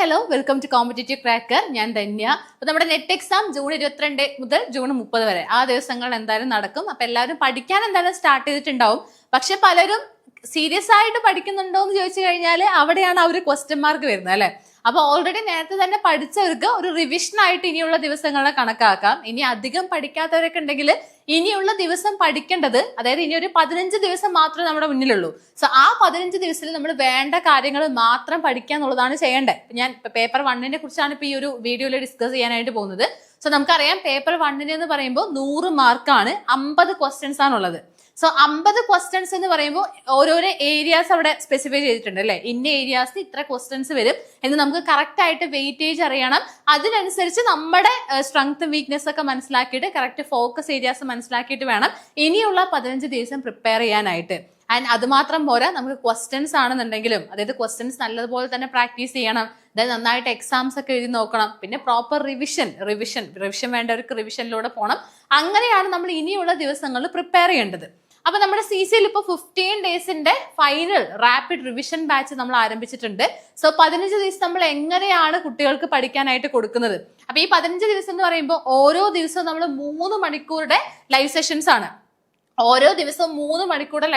Hello welcome to competitive cracker. ഞാൻ ധന്യ. അപ്പൊ നമ്മുടെ നെറ്റ് എക്സാം ജൂൺ 22 മുതൽ ജൂൺ 30 വരെ ആ ദിവസങ്ങൾ എന്തായാലും നടക്കും. അപ്പൊ എല്ലാവരും പഠിക്കാൻ എന്തായാലും സ്റ്റാർട്ട് ചെയ്തിട്ടുണ്ടാവും. പക്ഷെ പലരും സീരിയസ് ആയിട്ട് പഠിക്കുന്നുണ്ടോ എന്ന് ചോദിച്ചു കഴിഞ്ഞാൽ അവിടെയാണ് ആ ഒരു ക്വസ്റ്റ്യൻ മാർക്ക് വരുന്നത് അല്ലെ. അപ്പൊ ഓൾറെഡി നേരത്തെ തന്നെ പഠിച്ചവർക്ക് ഒരു റിവിഷൻ ആയിട്ട് ഇനിയുള്ള ദിവസങ്ങളെ കണക്കാക്കാം. ഇനി അധികം പഠിക്കാത്തവരൊക്കെ ഉണ്ടെങ്കിൽ ഇനിയുള്ള ദിവസം പഠിക്കേണ്ടത്, അതായത് ഇനി ഒരു 15 ദിവസം മാത്രമേ നമ്മുടെ മുന്നിലുള്ളൂ. സോ ആ 15 ദിവസത്തിൽ നമ്മൾ വേണ്ട കാര്യങ്ങൾ മാത്രം പഠിക്കുക എന്നുള്ളതാണ് ചെയ്യേണ്ടത്. ഞാൻ പേപ്പർ 1നെ കുറിച്ചാണ് ഇപ്പൊ ഈ ഒരു വീഡിയോയിൽ ഡിസ്കസ് ചെയ്യാനായിട്ട് പോകുന്നത്. സോ നമുക്കറിയാം പേപ്പർ 1 എന്ന് പറയുമ്പോൾ 100 മാർക്കാണ്, 50 ക്വസ്റ്റ്യൻസ് ആണുള്ളത്. സോ 50 ക്വസ്റ്റ്യൻസ് എന്ന് പറയുമ്പോൾ ഓരോരോ ഏരിയാസ് അവിടെ സ്പെസിഫൈ ചെയ്തിട്ടുണ്ട് അല്ലെ. ഇന്ന ഏരിയാസ് ഇത്ര ക്വസ്റ്റ്യൻസ് വരും എന്ന് നമുക്ക് കറക്റ്റ് ആയിട്ട് വെയിറ്റേജ് അറിയണം. അതിനനുസരിച്ച് നമ്മുടെ സ്ട്രെങ്ത്തും വീക്ക്നെസ് ഒക്കെ മനസ്സിലാക്കിയിട്ട് കറക്റ്റ് ഫോക്കസ് ഏരിയാസ് മനസ്സിലാക്കിയിട്ട് വേണം ഇനിയുള്ള 15 ദിവസം പ്രിപ്പയർ ചെയ്യാനായിട്ട്. ആൻഡ് അത് മാത്രം പോരാ, നമുക്ക് ക്വസ്റ്റ്യൻസ് ആണെന്നുണ്ടെങ്കിലും, അതായത് ക്വസ്റ്റ്യൻസ് നല്ലതുപോലെ തന്നെ പ്രാക്ടീസ് ചെയ്യണം. അതായത് നന്നായിട്ട് എക്സാംസ് ഒക്കെ എഴുതി നോക്കണം. പിന്നെ പ്രോപ്പർ റിവിഷൻ വേണ്ടവർക്ക് റിവിഷനിലൂടെ പോകണം. അങ്ങനെയാണ് നമ്മൾ ഇനിയുള്ള ദിവസങ്ങളിൽ പ്രിപ്പയർ ചെയ്യേണ്ടത്. അപ്പൊ നമ്മുടെ CCL ഇപ്പോൾ 15 ഡേയ്സിന്റെ ഫൈനൽ റാപ്പിഡ് റിവിഷൻ ബാച്ച് നമ്മൾ ആരംഭിച്ചിട്ടുണ്ട്. സോ 15 ദിവസം നമ്മൾ എങ്ങനെയാണ് കുട്ടികൾക്ക് പഠിക്കാനായിട്ട് കൊടുക്കുന്നത്. അപ്പൊ ഈ 15 ദിവസം എന്ന് പറയുമ്പോൾ ഓരോ ദിവസവും നമ്മൾ 3 മണിക്കൂറുടെ ലൈവ് സെഷൻസ് ആണ്. ഓരോ ദിവസവും 3 മണിക്കൂറുടെ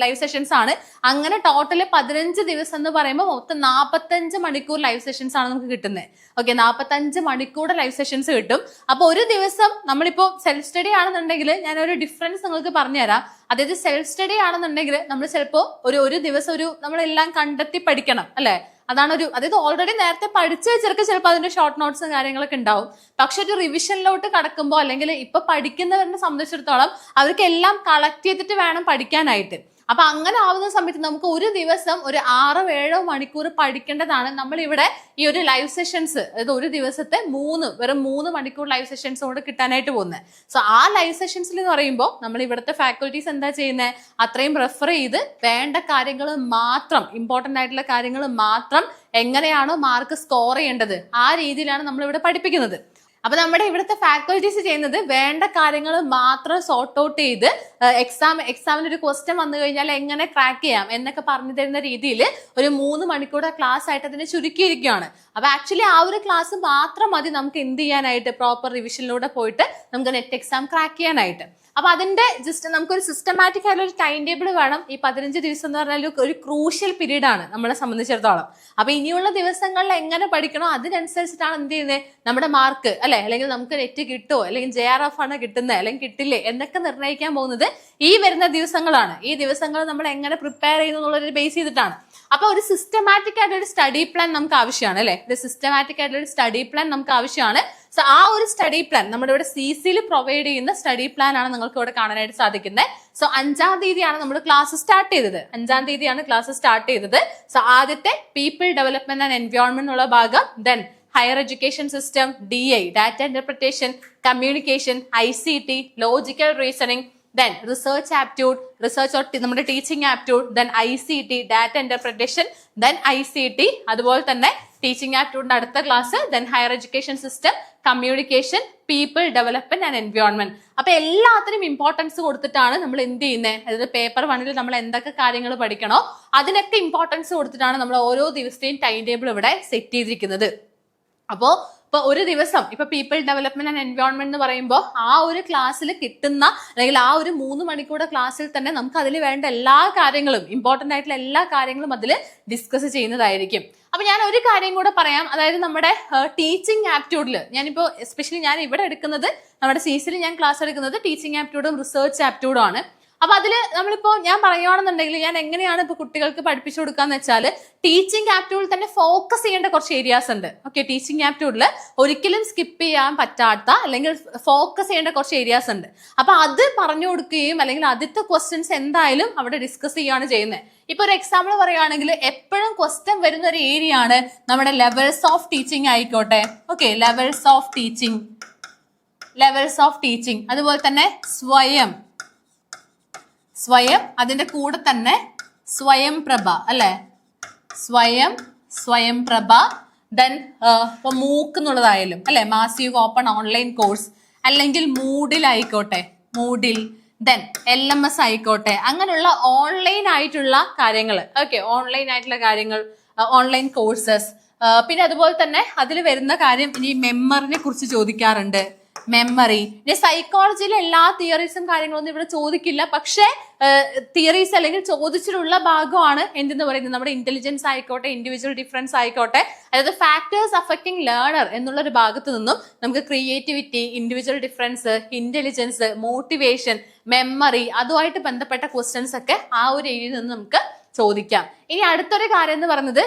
ലൈവ് സെഷൻസ് ആണ്. അങ്ങനെ ടോട്ടല് 15 ദിവസം എന്ന് പറയുമ്പോൾ മൊത്തം 45 മണിക്കൂർ ലൈവ് സെഷൻസ് ആണ് നമുക്ക് കിട്ടുന്നത്. ഓക്കെ, 45 മണിക്കൂറുടെ ലൈവ് സെഷൻസ് കിട്ടും. അപ്പൊ ഒരു ദിവസം നമ്മളിപ്പോ സെൽഫ് സ്റ്റഡി ആണെന്നുണ്ടെങ്കിൽ ഞാൻ ഒരു ഡിഫറൻസ് നിങ്ങൾക്ക് പറഞ്ഞുതരാം. അതായത് സെൽഫ് സ്റ്റഡി ആണെന്നുണ്ടെങ്കിൽ നമ്മൾ ചിലപ്പോ ഒരു ദിവസം നമ്മളെല്ലാം കണ്ടെത്തി പഠിക്കണം അല്ലെ. അതായത് ഓൾറെഡി നേരത്തെ പഠിച്ചു വെച്ചിട്ട് ചിലപ്പോൾ അതിന്റെ ഷോർട്ട് നോട്ട്സും കാര്യങ്ങളൊക്കെ ഉണ്ടാവും. പക്ഷെ ഒരു റിവിഷനിലോട്ട് കടക്കുമ്പോൾ അല്ലെങ്കിൽ ഇപ്പൊ പഠിക്കുന്നവരെ സംബന്ധിച്ചിടത്തോളം അവർക്ക് എല്ലാം കളക്ട് ചെയ്തിട്ട് വേണം പഠിക്കാനായിട്ട്. അപ്പൊ അങ്ങനെ ആവുന്ന സമയത്ത് നമുക്ക് ഒരു ദിവസം ഒരു 6-7 മണിക്കൂർ പഠിക്കേണ്ടതാണ്. നമ്മളിവിടെ ഈ ഒരു ലൈവ് സെഷൻസ്, അതായത് ഒരു ദിവസത്തെ വെറും 3 മണിക്കൂർ ലൈവ് സെഷൻസ് കൊണ്ട് കിട്ടാനായിട്ട് പോകുന്നത്. സോ ആ ലൈവ് സെഷൻസിൽ എന്ന് പറയുമ്പോൾ നമ്മൾ ഇവിടുത്തെ ഫാക്കൽറ്റീസ് എന്താ ചെയ്യുന്നത്, അത്രയും റെഫർ ചെയ്ത് വേണ്ട കാര്യങ്ങൾ മാത്രം, ഇമ്പോർട്ടന്റ് ആയിട്ടുള്ള കാര്യങ്ങൾ മാത്രം എങ്ങനെയാണോ മാർക്ക് സ്കോർ ചെയ്യേണ്ടത് ആ രീതിയിലാണ് നമ്മൾ ഇവിടെ പഠിപ്പിക്കുന്നത്. അപ്പൊ നമ്മുടെ ഇവിടുത്തെ ഫാക്കൽറ്റീസ് ചെയ്യുന്നത് വേണ്ട കാര്യങ്ങൾ മാത്രം സോർട്ട് ഔട്ട് ചെയ്ത് എക്സാമിന് ഒരു ക്വസ്റ്റ്യൻ വന്നു കഴിഞ്ഞാൽ എങ്ങനെ ക്രാക്ക് ചെയ്യാം എന്നൊക്കെ പറഞ്ഞു തരുന്ന രീതിയിൽ ഒരു 3 മണിക്കൂറുടെ ക്ലാസ് ആയിട്ട് അതിനെ ചുരുക്കിയിരിക്കുകയാണ്. അപ്പൊ ആക്ച്വലി ആ ഒരു ക്ലാസ് മാത്രം മതി നമുക്ക് എന്ത് ചെയ്യാനായിട്ട്, പ്രോപ്പർ റിവിഷനിലൂടെ പോയിട്ട് നമുക്ക് നെറ്റ് എക്സാം ക്രാക്ക് ചെയ്യാനായിട്ട്. അപ്പൊ അതിന്റെ നമുക്കൊരു സിസ്റ്റമാറ്റിക് ആയിട്ടുള്ള ഒരു ടൈം ടേബിൾ വേണം. ഈ 15 ദിവസം എന്ന് പറഞ്ഞാൽ ഒരു ക്രൂഷ്യൽ പീരീഡ് ആണ് നമ്മളെ സംബന്ധിച്ചിടത്തോളം. അപ്പൊ ഇനിയുള്ള ദിവസങ്ങളിൽ എങ്ങനെ പഠിക്കണോ അതിനനുസരിച്ചിട്ടാണ് എന്ത് ചെയ്യുന്നത്, നമ്മുടെ മാർക്ക് അല്ലെങ്കിൽ നമുക്ക് നെറ്റ് കിട്ടുമോ, അല്ലെങ്കിൽ JRF ആണ് കിട്ടുന്നത് അല്ലെങ്കിൽ കിട്ടില്ലേ എന്നൊക്കെ നിർണ്ണയിക്കാൻ പോകുന്നത് ഈ വരുന്ന ദിവസങ്ങളാണ്. ഈ ദിവസങ്ങൾ നമ്മൾ എങ്ങനെ പ്രിപ്പയർ ചെയ്യുന്നു എന്നുള്ളൊരു ബേസ് ചെയ്തിട്ടാണ്. അപ്പൊ ഒരു സിസ്റ്റമാറ്റിക് ആയിട്ടൊരു സ്റ്റഡി പ്ലാൻ നമുക്ക് ആവശ്യമാണ് അല്ലെ. ഒരു സിസ്റ്റമാറ്റിക് ആയിട്ടുള്ള ഒരു സ്റ്റഡി പ്ലാൻ നമുക്ക് ആവശ്യമാണ്. സോ ആ ഒരു സ്റ്റഡി പ്ലാൻ നമ്മുടെ ഇവിടെ CCL പ്രൊവൈഡ് ചെയ്യുന്ന സ്റ്റഡി പ്ലാൻ ആണ് നിങ്ങൾക്ക് ഇവിടെ കാണാനായിട്ട് സാധിക്കുന്നത്. സോ 5-ാം തീയതിയാണ് നമ്മൾ ക്ലാസ് സ്റ്റാർട്ട് ചെയ്തത്. 5-ാം തീയതിയാണ് ക്ലാസ് സ്റ്റാർട്ട് ചെയ്തത്. സോ ആദ്യത്തെ പീപ്പിൾ ഡെവലപ്മെന്റ് ആൻഡ് എൻവയോൺമെന്റ് എന്നുള്ള ഭാഗം, then higher education system, DI, data interpretation, communication, ICT, logical reasoning, then research aptitude, നമ്മുടെ teaching aptitude, then ICT, data interpretation, then ICT, അതുപോലെ തന്നെ teaching ആപ്റ്റ്യൂഡിന്റെ അടുത്ത class, then higher education system, communication, people development and environment. അപ്പൊ എല്ലാത്തിനും importance കൊടുത്തിട്ടാണ് നമ്മൾ എന്ത് ചെയ്യുന്നത്, അതായത് പേപ്പർ 1 നമ്മൾ എന്തൊക്കെ കാര്യങ്ങൾ പഠിക്കണോ അതിനൊക്കെ ഇമ്പോർട്ടൻസ് കൊടുത്തിട്ടാണ് നമ്മൾ ഓരോ ദിവസത്തെയും ടൈം ടേബിൾ ഇവിടെ സെറ്റ് ചെയ്തിരിക്കുന്നത്. ഇപ്പൊ ഒരു ദിവസം ഇപ്പൊ പീപ്പിൾ ഡെവലപ്മെന്റ് ആൻഡ് എൻവയോൺമെന്റ് എന്ന് പറയുമ്പോൾ ആ ഒരു ക്ലാസ്സിൽ കിട്ടുന്ന അല്ലെങ്കിൽ ആ ഒരു 3 മണിക്കൂറുടെ ക്ലാസ്സിൽ തന്നെ നമുക്ക് അതിൽ വേണ്ട എല്ലാ കാര്യങ്ങളും, ഇമ്പോർട്ടന്റ് ആയിട്ടുള്ള എല്ലാ കാര്യങ്ങളും അതിൽ ഡിസ്കസ് ചെയ്യുന്നതായിരിക്കും. അപ്പൊ ഞാൻ ഒരു കാര്യം കൂടെ പറയാം. അതായത് നമ്മുടെ ടീച്ചിങ് ആപ്റ്റ്യൂഡിൽ ഞാനിപ്പോ എസ്പെഷ്യലി ഞാൻ ഇവിടെ എടുക്കുന്നത്, നമ്മുടെ CCL ഞാൻ ക്ലാസ് എടുക്കുന്നത് ടീച്ചിങ് ആപ്റ്റ്യൂഡും റിസർച്ച് ആപ്റ്റ്യൂഡും ആണ്. അപ്പൊ അതില് നമ്മളിപ്പോ ഞാൻ പറയുകയാണെന്നുണ്ടെങ്കിൽ ഞാൻ എങ്ങനെയാണ് ഇപ്പൊ കുട്ടികൾക്ക് പഠിപ്പിച്ചു കൊടുക്കാന്ന് വെച്ചാൽ, ടീച്ചിങ് ആപ്റ്റ്യൂഡിൽ തന്നെ ഫോക്കസ് ചെയ്യേണ്ട കുറച്ച് ഏരിയാസ് ഉണ്ട്. ഓക്കെ, ടീച്ചിങ് ആപ്റ്റ്യൂഡിൽ ഒരിക്കലും സ്കിപ്പ് ചെയ്യാൻ പറ്റാത്ത അല്ലെങ്കിൽ ഫോക്കസ് ചെയ്യേണ്ട കുറച്ച് ഏരിയാസ് ഉണ്ട്. അപ്പൊ അത് പറഞ്ഞു കൊടുക്കുകയും അല്ലെങ്കിൽ ആദ്യത്തെ ക്വസ്റ്റ്യൻസ് എന്തായാലും അവിടെ ഡിസ്കസ് ചെയ്യുകയാണ് ചെയ്യുന്നത്. ഇപ്പൊ ഒരു എക്സാമ്പിൾ പറയുകയാണെങ്കിൽ എപ്പോഴും ക്വസ്റ്റ്യൻ വരുന്ന ഒരു ഏരിയ ആണ് നമ്മുടെ ലെവൽസ് ഓഫ് ടീച്ചിങ് ആയിക്കോട്ടെ. ഓക്കെ, ലെവൽസ് ഓഫ് ടീച്ചിങ്, അതുപോലെ തന്നെ സ്വയം, അതിന്റെ കൂടെ തന്നെ സ്വയം പ്രഭ അല്ലെ, സ്വയം പ്രഭ, ദെൻ ഇപ്പൊ മൂക്ക് എന്നുള്ളതായാലും അല്ലെ, മാസീവ് ഓപ്പൺ ഓൺലൈൻ കോഴ്സ്, അല്ലെങ്കിൽ മൂഡിലായിക്കോട്ടെ, ദെൻ LMS ആയിക്കോട്ടെ, അങ്ങനെയുള്ള ഓൺലൈൻ ആയിട്ടുള്ള കാര്യങ്ങൾ. ഓക്കെ, ഓൺലൈൻ ആയിട്ടുള്ള കാര്യങ്ങൾ, ഓൺലൈൻ കോഴ്സസ്, പിന്നെ അതുപോലെ തന്നെ അതിൽ വരുന്ന കാര്യം ഇനി മെമ്മറിനെ കുറിച്ച് ചോദിക്കാറുണ്ട്. മെമ്മറി, ഇനി സൈക്കോളജിയിലെ എല്ലാ തിയറീസും കാര്യങ്ങളൊന്നും ഇവിടെ ചോദിക്കില്ല. പക്ഷേ തിയറീസ് അല്ലെങ്കിൽ ചോദിച്ചിട്ടുള്ള ഭാഗമാണ് എന്തെന്ന് പറയുന്നത് നമ്മുടെ ഇന്റലിജൻസ് ആയിക്കോട്ടെ, ഇൻഡിവിജ്വൽ ഡിഫറൻസ് ആയിക്കോട്ടെ, അതായത് ഫാക്ടേഴ്സ് അഫക്റ്റിംഗ് ലേണർ എന്നുള്ള ഒരു ഭാഗത്ത് നിന്നും നമുക്ക് creativity, individual difference, intelligence, motivation, memory, അതുമായിട്ട് ബന്ധപ്പെട്ട ക്വസ്റ്റ്യൻസ് ഒക്കെ ആ ഒരു ഏരിയയിൽ നിന്ന് നമുക്ക് ചോദിക്കാം. ഇനി അടുത്തൊരു കാര്യം എന്ന് പറയുന്നത്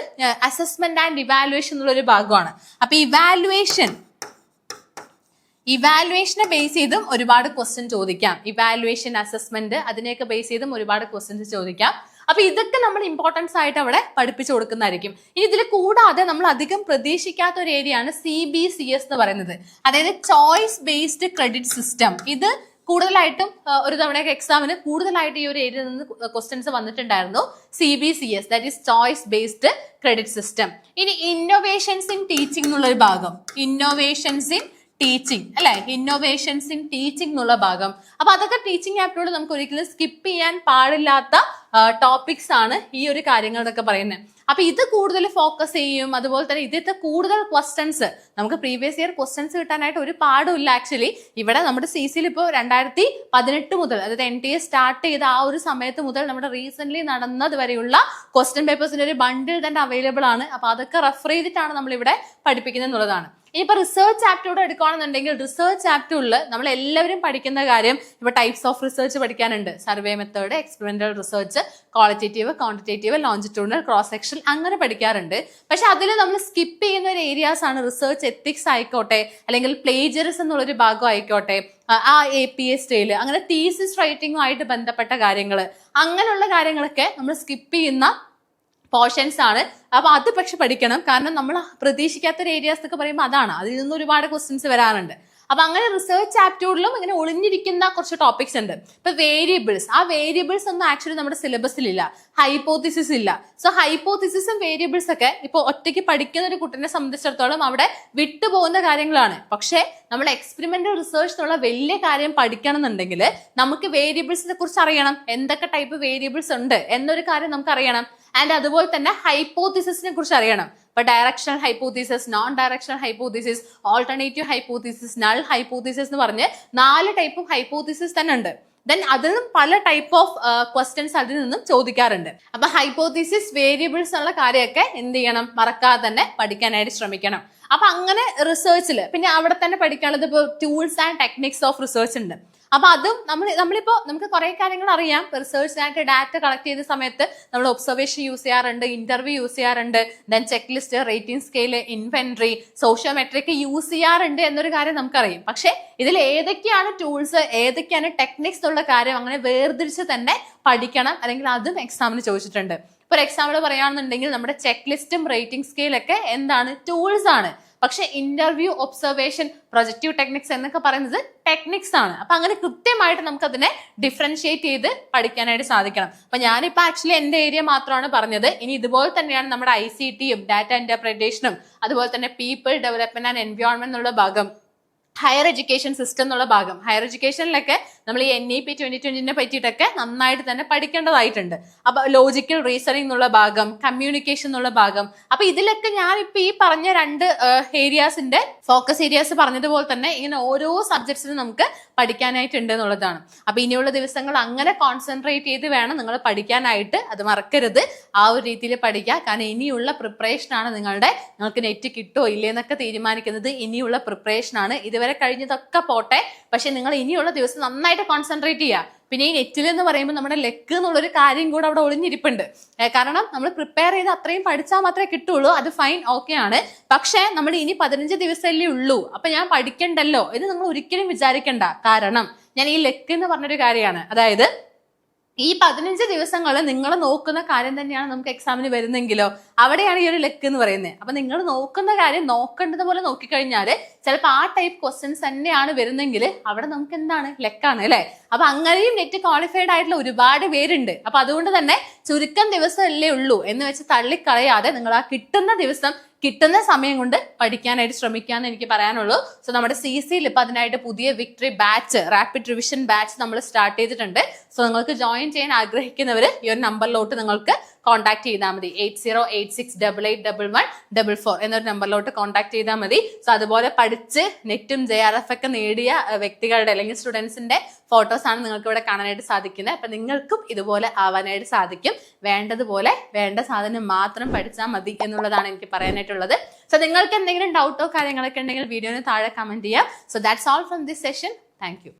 അസസ്മെന്റ് ആൻഡ് ഇവാലുവേഷൻ എന്നുള്ള ഒരു ഭാഗമാണ്. അപ്പൊ ഇവാലുവേഷനെ ബേസ് ചെയ്തും ഒരുപാട് ക്വസ്റ്റ്യൻ ചോദിക്കാം. ഇവാലുവേഷൻ, അസസ്മെന്റ്, അതിനെയൊക്കെ ബേസ് ചെയ്തും ഒരുപാട് ക്വസ്റ്റ്യൻസ് ചോദിക്കാം. അപ്പൊ ഇതൊക്കെ നമ്മൾ ഇമ്പോർട്ടൻസ് ആയിട്ട് അവിടെ പഠിപ്പിച്ചു കൊടുക്കുന്നതായിരിക്കും. ഇനി ഇതിൽ കൂടാതെ നമ്മൾ അധികം പ്രതീക്ഷിക്കാത്ത ഒരു ഏരിയയാണ് CBCS എന്ന് പറയുന്നത്, അതായത് ചോയ്സ് ബേസ്ഡ് ക്രെഡിറ്റ് സിസ്റ്റം. ഇത് കൂടുതലായിട്ടും ഒരു തവണയൊക്കെ എക്സാമിന് കൂടുതലായിട്ട് ഈ ഒരു ഏരിയയിൽ നിന്ന് ക്വസ്റ്റ്യൻസ് വന്നിട്ടുണ്ടായിരുന്നു. CBCS, that is choice based credit system. ഇനി ഇന്നോവേഷൻസ് ഇൻ ടീച്ചിങ് എന്നുള്ളൊരു ഭാഗം, ഇന്നോവേഷൻസ് ഇൻ ടീച്ചിങ് അല്ലെ, ഇന്നോവേഷൻസ് ഇൻ ടീച്ചിങ് എന്നുള്ള ഭാഗം. അപ്പൊ അതൊക്കെ ടീച്ചിങ് ആപ്റ്റിറ്റ്യൂഡ് നമുക്ക് ഒരിക്കലും സ്കിപ്പ് ചെയ്യാൻ പാടില്ലാത്ത ടോപ്പിക്സ് ആണ് ഈ ഒരു കാര്യങ്ങൾ എന്നൊക്കെ പറയുന്നത്. അപ്പൊ ഇത് കൂടുതൽ ഫോക്കസ് ചെയ്യും. അതുപോലെ തന്നെ ഇതിന്റെ കൂടുതൽ ക്വസ്റ്റ്യൻസ് നമുക്ക് പ്രീവിയസ് ഇയർ ക്വസ്റ്റ്യൻസ് കിട്ടാനായിട്ട് ഒരു പാടുമില്ല. ആക്ച്വലി ഇവിടെ നമ്മുടെ CCയിൽ ഇപ്പോൾ 2018 മുതൽ, അതായത് NTA സ്റ്റാർട്ട് ചെയ്ത ആ ഒരു സമയത്ത് മുതൽ നമ്മുടെ റീസെന്റ് നടന്നത് വരെയുള്ള ക്വസ്റ്റ്യൻ പേപ്പേഴ്സിന്റെ ഒരു ബണ്ടിൽ തന്നെ അവൈലബിൾ ആണ്. അപ്പൊ അതൊക്കെ റെഫർ ചെയ്തിട്ടാണ് നമ്മൾ ഇവിടെ പഠിപ്പിക്കുന്നത് എന്നുള്ളതാണ്. ഇനിയിപ്പോ റിസർച്ച് ആപ്റ്റിറ്റ്യൂഡ് എടുക്കുകയാണെന്നുണ്ടെങ്കിൽ റിസർച്ച് ആപ്റ്റിറ്റ്യൂഡിൽ നമ്മൾ എല്ലാവരും പഠിക്കുന്ന കാര്യം ഇപ്പൊ ടൈപ്സ് ഓഫ് റിസർച്ച് പഠിക്കാനുണ്ട്. Survey method, experimental research, qualitative, quantitative, longitudinal, cross section, അങ്ങനെ പഠിക്കാറുണ്ട്. പക്ഷെ അതിൽ നമ്മൾ സ്കിപ്പ് ചെയ്യുന്ന ഒരു ഏരിയാസ് ആണ് റിസർച്ച് എത്തിക്സ് ആയിക്കോട്ടെ, അല്ലെങ്കിൽ പ്ലേജറിസം എന്നുള്ളൊരു ഭാഗം ആയിക്കോട്ടെ, ആ APA സ്റ്റൈല്, അങ്ങനെ തീസിസ് റൈറ്റിംഗുമായിട്ട് ബന്ധപ്പെട്ട കാര്യങ്ങൾ, അങ്ങനെയുള്ള കാര്യങ്ങളൊക്കെ നമ്മൾ സ്കിപ്പ് ചെയ്യുന്ന പോർഷൻസ് ആണ്. അപ്പൊ അത് പക്ഷെ പഠിക്കണം. കാരണം നമ്മൾ പ്രതീക്ഷിക്കാത്തൊരു ഏരിയാസ് എന്നൊക്കെ പറയുമ്പോൾ അതാണ്, അതിൽ നിന്ന് ഒരുപാട് ക്വസ്റ്റ്യൻസ് വരാറുണ്ട്. അപ്പൊ അങ്ങനെ റിസർച്ച് ആപ്റ്റിറ്റ്യൂഡിലും ഇങ്ങനെ ഒളിഞ്ഞിരിക്കുന്ന കുറച്ച് ടോപ്പിക്സ് ഉണ്ട്. ഇപ്പൊ വേരിയബിൾസ്, ആ വേരിയബിൾസ് ഒന്നും ആക്ച്വലി നമ്മുടെ സിലബസിലില്ല. ഹൈപ്പോത്തിസിസ് ഇല്ല. സോ ഹൈപ്പോത്തിസിസും വേരിയബിൾസ് ഒക്കെ ഇപ്പൊ ഒറ്റയ്ക്ക് പഠിക്കുന്ന ഒരു കുട്ടിനെ സംബന്ധിച്ചിടത്തോളം അവിടെ വിട്ടുപോകുന്ന കാര്യങ്ങളാണ്. പക്ഷെ നമ്മൾ എക്സ്പെരിമെന്റൽ റിസർച്ച് എന്നുള്ള വലിയ കാര്യം പഠിക്കണം എന്നുണ്ടെങ്കിൽ നമുക്ക് വേരിയബിൾസിനെ കുറിച്ച് അറിയണം. എന്തൊക്കെ ടൈപ്പ് വേരിയബിൾസ് ഉണ്ട് എന്നൊരു കാര്യം നമുക്ക് അറിയണം. ആൻഡ് അതുപോലെ തന്നെ ഹൈപ്പോത്തിസിസിനെ കുറിച്ച് അറിയണം. ഇപ്പൊ directional hypothesis, non directional hypothesis, alternative hypothesis, null hypothesis എന്ന് പറഞ്ഞ് 4 ടൈപ്പ് ഓഫ് ഹൈപ്പോത്തിസിസ് തന്നെ ഉണ്ട്. ദെൻ അതിലും പല ടൈപ്പ് ഓഫ് ക്വസ്റ്റ്യൻസ് അതിൽ നിന്നും ചോദിക്കാറുണ്ട്. അപ്പൊ ഹൈപ്പോത്തിസിസ്, വേരിയബിൾസ് ഉള്ള കാര്യമൊക്കെ എന്ത് ചെയ്യണം, മറക്കാതെ തന്നെ പഠിക്കാനായിട്ട് ശ്രമിക്കണം. അപ്പൊ അങ്ങനെ റിസർച്ചിൽ പിന്നെ അവിടെ തന്നെ പഠിക്കാനുള്ളത് ഇപ്പൊ tools and techniques of research ഉണ്ട്. അപ്പൊ അതും നമ്മളിപ്പോ നമുക്ക് കുറെ കാര്യങ്ങൾ അറിയാം. റിസർച്ചിനായിട്ട് ഡാറ്റ കളക്ട് ചെയ്ത സമയത്ത് നമ്മൾ ഒബ്സർവേഷൻ യൂസ് ചെയ്യാറുണ്ട്, ഇന്റർവ്യൂ യൂസ് ചെയ്യാറുണ്ട്, then check list, rating scale, inventory, sociometric use ചെയ്യാറുണ്ട് എന്നൊരു കാര്യം നമുക്കറിയാം. പക്ഷെ ഇതിൽ ഏതൊക്കെയാണ് ടൂൾസ്, ഏതൊക്കെയാണ് ടെക്നിക്സ് എന്നുള്ള കാര്യം അങ്ങനെ വേർതിരിച്ച് തന്നെ പഠിക്കണം. അല്ലെങ്കിൽ അതും എക്സാമിന് ചോദിച്ചിട്ടുണ്ട്. ഇപ്പൊ ഒരു എക്സാമ്പിൾ പറയുകയാണെന്നുണ്ടെങ്കിൽ നമ്മുടെ ചെക്ക് ലിസ്റ്റും റേറ്റിംഗ് സ്കെയിലൊക്കെ എന്താണ്, ടൂൾസ് ആണ്. പക്ഷെ ഇന്റർവ്യൂ, ഒബ്സർവേഷൻ, പ്രൊജക്റ്റീവ് ടെക്നിക്സ് എന്നൊക്കെ പറയുന്നത് ടെക്നിക്സ് ആണ്. അപ്പൊ അങ്ങനെ കൃത്യമായിട്ട് നമുക്ക് അതിനെ ഡിഫറൻഷിയേറ്റ് ചെയ്ത് പഠിക്കാനായിട്ട് സാധിക്കണം. അപ്പൊ ഞാനിപ്പോ ആക്ച്വലി എന്റെ ഏരിയ മാത്രമാണ് പറഞ്ഞത്. ഇനി ഇതുപോലെ തന്നെയാണ് നമ്മുടെ ICTയും ഡാറ്റ ഇന്റർപ്രിറ്റേഷനും അതുപോലെ തന്നെ പീപ്പിൾ ഡെവലപ്മെന്റ് ആൻഡ് എൻവയോൺമെന്റ് എന്നുള്ള ഭാഗം, ഹയർ എഡ്യൂക്കേഷൻ സിസ്റ്റം എന്നുള്ള ഭാഗം. ഹയർ എഡ്യൂക്കേഷനിലൊക്കെ നമ്മൾ ഈ NEP 2020 പറ്റിയിട്ടൊക്കെ നന്നായിട്ട് തന്നെ പഠിക്കേണ്ടതായിട്ടുണ്ട്. അപ്പൊ ലോജിക്കൽ റീസണിംഗ് എന്നുള്ള ഭാഗം, കമ്മ്യൂണിക്കേഷൻ എന്നുള്ള ഭാഗം. അപ്പൊ ഇതിലൊക്കെ ഞാനിപ്പോ ഈ പറഞ്ഞ 2 ഏരിയാസിന്റെ ഫോക്കസ് ഏരിയാസ് പറഞ്ഞതുപോലെ തന്നെ ഇങ്ങനെ ഓരോ സബ്ജക്ട്സിനും നമുക്ക് പഠിക്കാനായിട്ടുണ്ട് എന്നുള്ളതാണ്. അപ്പൊ ഇനിയുള്ള ദിവസങ്ങൾ അങ്ങനെ കോൺസെൻട്രേറ്റ് ചെയ്ത് വേണം നിങ്ങൾ പഠിക്കാനായിട്ട്. അത് മറക്കരുത്. ആ ഒരു രീതിയിൽ പഠിക്കുക. കാരണം ഇനിയുള്ള പ്രിപ്പറേഷൻ ആണ് നിങ്ങൾക്ക് നെറ്റ് കിട്ടോ ഇല്ലേ എന്നൊക്കെ തീരുമാനിക്കുന്നത് ഇനിയുള്ള പ്രിപ്പറേഷൻ ആണ്. ഇതുവരെ കഴിഞ്ഞതൊക്കെ പോട്ടെ, പക്ഷെ നിങ്ങൾ ഇനിയുള്ള ദിവസം നന്നായിട്ട് കോൺസെൻട്രേറ്റ് ചെയ്യുക. പിന്നെ ഈ നെറ്റിൽ എന്ന് പറയുമ്പോൾ നമ്മുടെ ലെക്ക് എന്നുള്ളൊരു കാര്യം കൂടെ അവിടെ ഒളിഞ്ഞിരിപ്പുണ്ട്. കാരണം നമ്മൾ പ്രിപ്പയർ ചെയ്ത് അത്രയും പഠിച്ചാൽ മാത്രമേ കിട്ടുള്ളൂ. അത് ഫൈൻ, ഓക്കെ ആണ്. പക്ഷെ നമ്മൾ ഇനി 15 ദിവസമല്ലേ ഉള്ളൂ, അപ്പൊ ഞാൻ പഠിക്കണ്ടല്ലോ ഇത് നിങ്ങൾ ഒരിക്കലും വിചാരിക്കണ്ട. കാരണം ഞാൻ ഈ ലെക്ക് എന്ന് പറഞ്ഞൊരു കാര്യമാണ്. അതായത് ഈ 15 ദിവസങ്ങൾ നിങ്ങൾ നോക്കുന്ന കാര്യം തന്നെയാണ് നമുക്ക് എക്സാമിന് വരുന്നെങ്കിലോ അവിടെയാണ് ഈ ഒരു ലെക്ക് എന്ന് പറയുന്നത്. അപ്പൊ നിങ്ങൾ നോക്കുന്ന കാര്യം നോക്കേണ്ടത് പോലെ നോക്കിക്കഴിഞ്ഞാൽ ചിലപ്പോൾ ആ ടൈപ്പ് ക്വസ്റ്റ്യൻസ് തന്നെയാണ് വരുന്നെങ്കിൽ അവിടെ നമുക്ക് എന്താണ്, ലെക്കാണ് അല്ലെ. അപ്പൊ അങ്ങനെയും നെറ്റ് ക്വാളിഫൈഡ് ആയിട്ടുള്ള ഒരുപാട് പേരുണ്ട്. അപ്പൊ അതുകൊണ്ട് തന്നെ ചുരുക്കം ദിവസമല്ലേ ഉള്ളൂ എന്ന് വെച്ച് തള്ളിക്കളയാതെ നിങ്ങൾ ആ കിട്ടുന്ന ദിവസം കിട്ടുന്ന സമയം കൊണ്ട് പഠിക്കാനായിട്ട് ശ്രമിക്കാന്ന് എനിക്ക് പറയാനുള്ളൂ. സോ നമ്മുടെ CCയിൽ ഇപ്പൊ അതിനായിട്ട് പുതിയ victory batch, rapid revision batch നമ്മൾ സ്റ്റാർട്ട് ചെയ്തിട്ടുണ്ട്. സോ നിങ്ങൾക്ക് ജോയിൻ ചെയ്യാൻ ആഗ്രഹിക്കുന്നവർ ഈ ഒരു നമ്പറിലോട്ട് നിങ്ങൾക്ക് കോൺടാക്ട് ചെയ്താൽ മതി. 8086881144 എന്നൊരു നമ്പറിലോട്ട് കോൺടാക്ട് ചെയ്താൽ മതി. സോ അതുപോലെ പഠിച്ച് നെറ്റും JRF ഒക്കെ നേടിയ വ്യക്തികളുടെ അല്ലെങ്കിൽ സ്റ്റുഡൻസിന്റെ ഫോട്ടോസ് ആണ് നിങ്ങൾക്ക് ഇവിടെ കാണാനായിട്ട് സാധിക്കുന്നത്. അപ്പൊ നിങ്ങൾക്കും ഇതുപോലെ ആവാനായിട്ട് സാധിക്കും. വേണ്ടതുപോലെ വേണ്ട സാധനം മാത്രം പഠിച്ചാൽ മതി എന്നുള്ളതാണ് എനിക്ക് പറയാനായിട്ടുള്ളത്. സോ നിങ്ങൾക്ക് എന്തെങ്കിലും ഡൗട്ടോ കാര്യങ്ങളൊക്കെ ഉണ്ടെങ്കിൽ വീഡിയോന് താഴെ കമന്റ് ചെയ്യാം. So that's all from this session. Thank you.